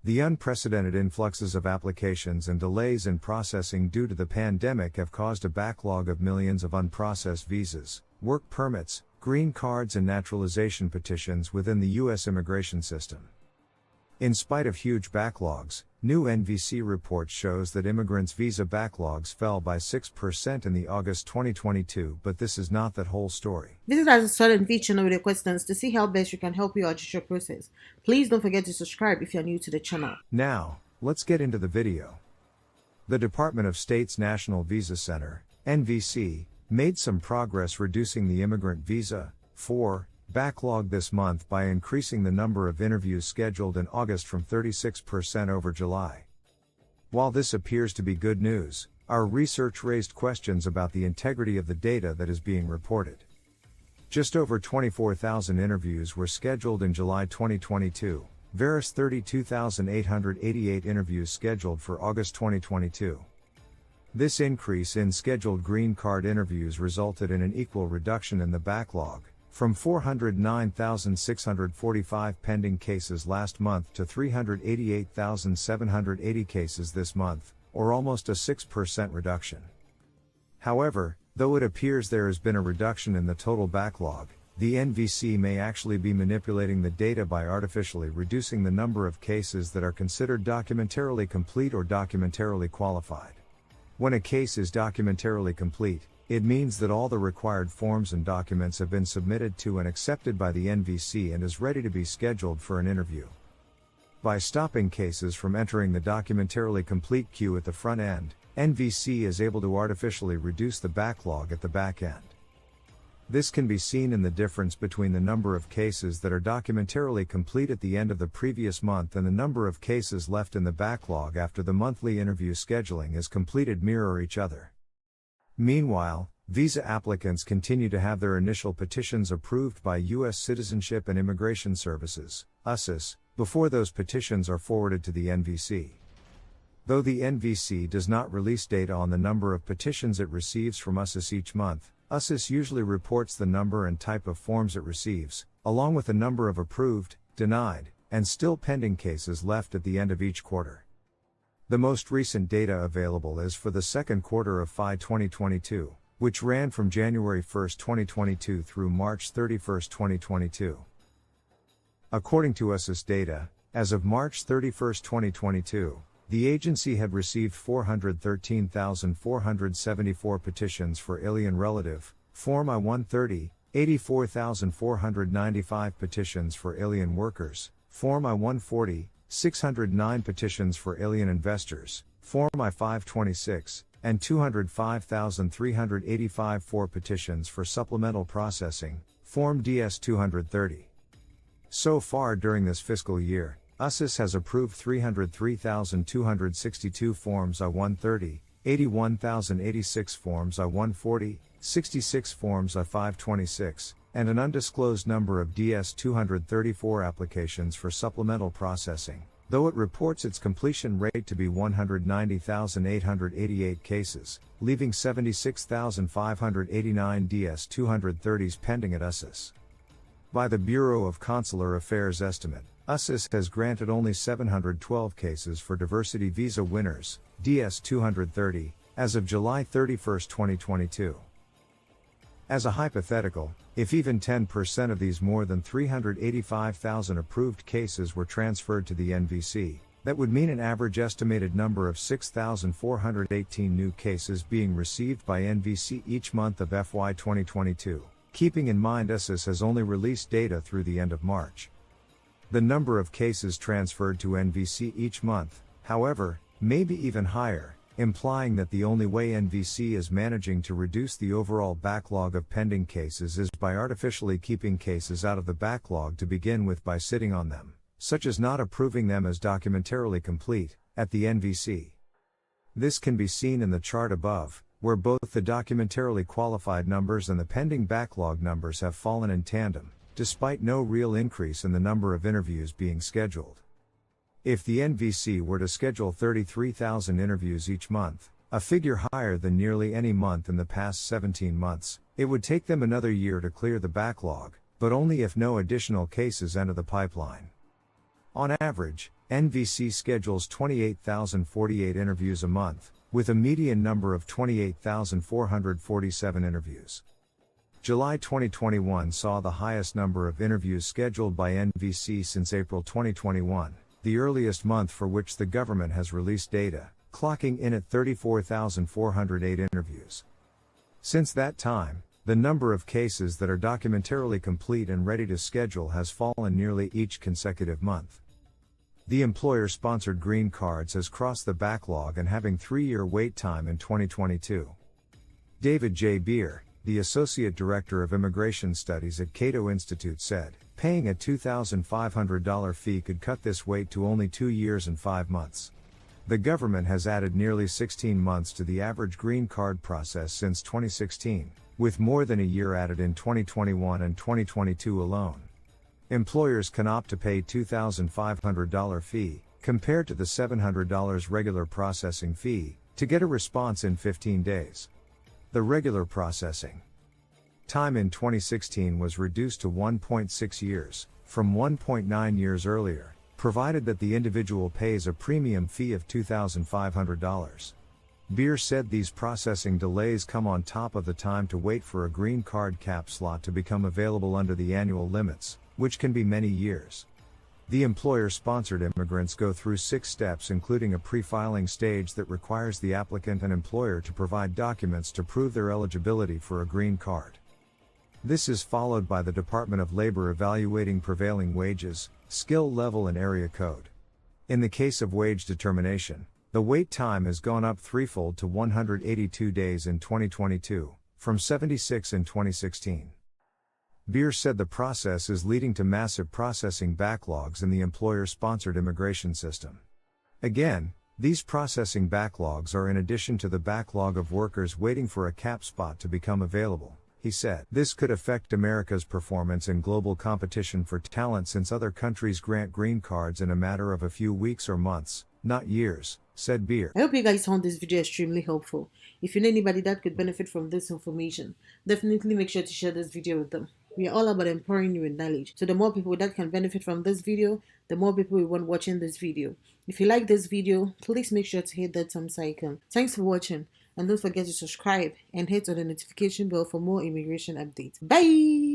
The unprecedented influxes of applications and delays in processing due to the pandemic have caused a backlog of millions of unprocessed visas, work permits, green cards and naturalization petitions within the U.S. immigration system. In spite of huge backlogs, new NVC report shows that immigrants' visa backlogs fell by 6% in the August 2022, but this is not that whole story. Visit our Swat&Vee channel with your questions to see how best we can help you out your process. Please don't forget to subscribe if you're new to the channel. Now, let's get into the video. The Department of State's National Visa Center, NVC, made some progress reducing the immigrant visa backlog this month by increasing the number of interviews scheduled in August from 36% over July. While this appears to be good news, our research raised questions about the integrity of the data that is being reported. Just over 24,000 interviews were scheduled in July 2022, versus 32,888 interviews scheduled for August 2022. This increase in scheduled green card interviews resulted in an equal reduction in the backlog, from 409,645 pending cases last month to 388,780 cases this month, or almost a 6% reduction. However, though it appears there has been a reduction in the total backlog, the NVC may actually be manipulating the data by artificially reducing the number of cases that are considered documentarily complete or documentarily qualified. When a case is documentarily complete, it means that all the required forms and documents have been submitted to and accepted by the NVC and is ready to be scheduled for an interview. By stopping cases from entering the documentarily complete queue at the front end, NVC is able to artificially reduce the backlog at the back end. This can be seen in the difference between the number of cases that are documentarily complete at the end of the previous month and the number of cases left in the backlog after the monthly interview scheduling is completed mirror each other. Meanwhile, visa applicants continue to have their initial petitions approved by U.S. Citizenship and Immigration Services, USCIS, before those petitions are forwarded to the NVC. Though the NVC does not release data on the number of petitions it receives from USCIS each month, USCIS usually reports the number and type of forms it receives, along with the number of approved, denied, and still pending cases left at the end of each quarter. The most recent data available is for the second quarter of FY 2022, which ran from January 1, 2022 through March 31, 2022. According to USCIS data, as of March 31, 2022, the agency had received 413,474 petitions for alien relative, Form I-130, 84,495 petitions for alien workers, Form I-140, 609 petitions for alien investors, Form I-526, and 205,385 petitions for supplemental processing, Form DS-230. So far during this fiscal year, USCIS has approved 303,262 Forms I-130, 81,086 Forms I-140, 66 Forms I-526, and an undisclosed number of DS-234 applications for supplemental processing, though it reports its completion rate to be 190,888 cases, leaving 76,589 DS-230s pending at USCIS. By the Bureau of Consular Affairs estimate, USCIS has granted only 712 cases for diversity visa winners, DS-230, as of July 31, 2022. As a hypothetical, if even 10% of these more than 385,000 approved cases were transferred to the NVC, that would mean an average estimated number of 6,418 new cases being received by NVC each month of FY 2022, keeping in mind USCIS has only released data through the end of March. The number of cases transferred to NVC each month, however, may be even higher, implying that the only way NVC is managing to reduce the overall backlog of pending cases is by artificially keeping cases out of the backlog to begin with by sitting on them, such as not approving them as documentarily complete, at the NVC. This can be seen in the chart above, where both the documentarily qualified numbers and the pending backlog numbers have fallen in tandem, despite no real increase in the number of interviews being scheduled. If the NVC were to schedule 33,000 interviews each month, a figure higher than nearly any month in the past 17 months, it would take them another year to clear the backlog, but only if no additional cases enter the pipeline. On average, NVC schedules 28,048 interviews a month, with a median number of 28,447 interviews. July 2021 saw the highest number of interviews scheduled by NVC since April 2021, the earliest month for which the government has released data, clocking in at 34,408 interviews. Since that time, the number of cases that are documentarily complete and ready to schedule has fallen nearly each consecutive month. The employer-sponsored green cards has crossed the backlog and having 3-year wait time in 2022. David J. Beer, the Associate Director of Immigration Studies at Cato Institute said, paying a $2,500 fee could cut this wait to only 2 years and 5 months. The government has added nearly 16 months to the average green card process since 2016, with more than a year added in 2021 and 2022 alone. Employers can opt to pay $2,500 fee, compared to the $700 regular processing fee, to get a response in 15 days. The regular processing time in 2016 was reduced to 1.6 years, from 1.9 years earlier, provided that the individual pays a premium fee of $2,500. Beer said these processing delays come on top of the time to wait for a green card cap slot to become available under the annual limits, which can be many years. The employer-sponsored immigrants go through 6 steps, including a pre-filing stage that requires the applicant and employer to provide documents to prove their eligibility for a green card. This is followed by the Department of Labor evaluating prevailing wages, skill level and area code. In the case of wage determination, the wait time has gone up threefold to 182 days in 2022, from 76 in 2016. Beer said the process is leading to massive processing backlogs in the employer-sponsored immigration system. Again, these processing backlogs are in addition to the backlog of workers waiting for a cap spot to become available, he said. This could affect America's performance in global competition for talent since other countries grant green cards in a matter of a few weeks or months, not years, said Beer. I hope you guys found this video extremely helpful. If you know anybody that could benefit from this information, definitely make sure to share this video with them. We are all about empowering you with knowledge. So the more people that can benefit from this video, the more people we want watching this video. If you like this video, please make sure to hit that thumbs icon. Thanks for watching, and don't forget to subscribe and hit on the notification bell for more immigration updates. Bye!